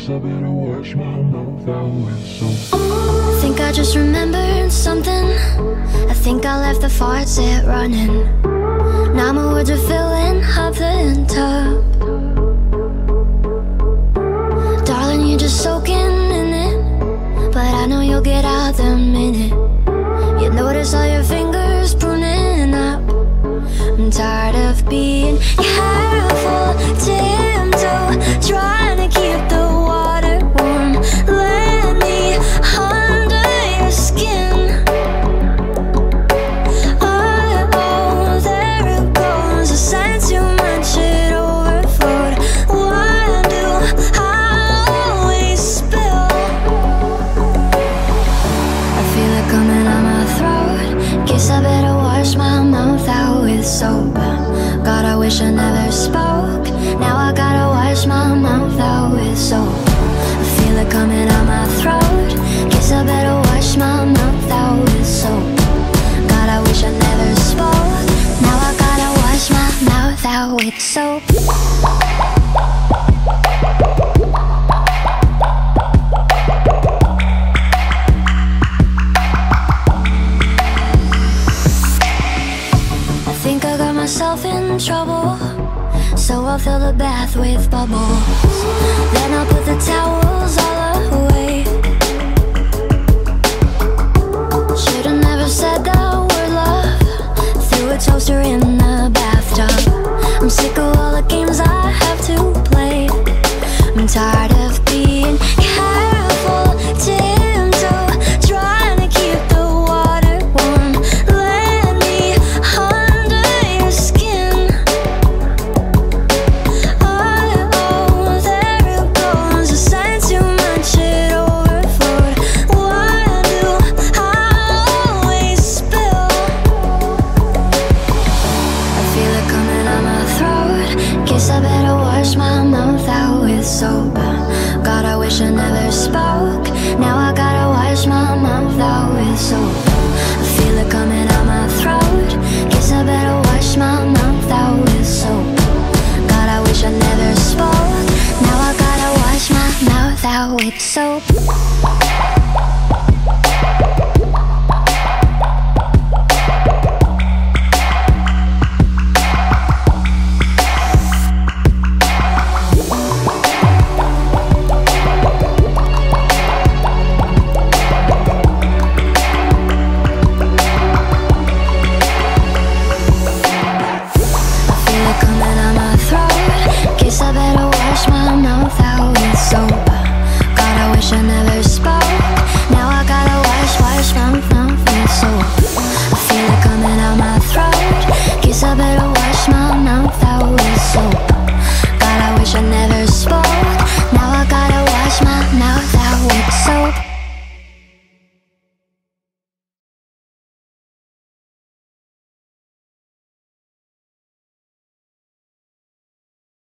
Guess I better wash my mouth out with soap. I think I just remembered something. I think I left the faucet running. Now my words are filling up the tub. Darling, you're just soaking in it, but I know you'll get out the minute you notice all your fingers pruning up. I'm tired of being careful, tiptoe, trying to keep the water warm. Let me under your skin. Oh, there it goes. I sang too much, it overflowed. Why do I always spill? I feel it coming out my throat. Guess I better wash my mouth out with soap. God, I wish I never spoke. Now I gotta wash my mouth out with soap. I feel it coming out my throat. Guess I better wash my mouth out with soap. God, I wish I never spoke. Now I gotta wash my mouth out with soap. I think I got myself in trouble, so I'll fill the bath with bubbles. Then I'll put the towels all away. Should've never said that word, love. Threw a toaster in the bathtub. I'm sick of all the games I have to play. I'm tired of being careful, tiptoe, trying to keep the water warm. Let me under your skin. Oh, there it goes. I sang too much, it overflowed. Why do I always spill? I feel it coming out my throat. Guess I better wash my mouth out with soap. God, I wish I never spoke. Now I gotta wash my mouth out with soap. I feel it coming out my throat. Guess I better wash my mouth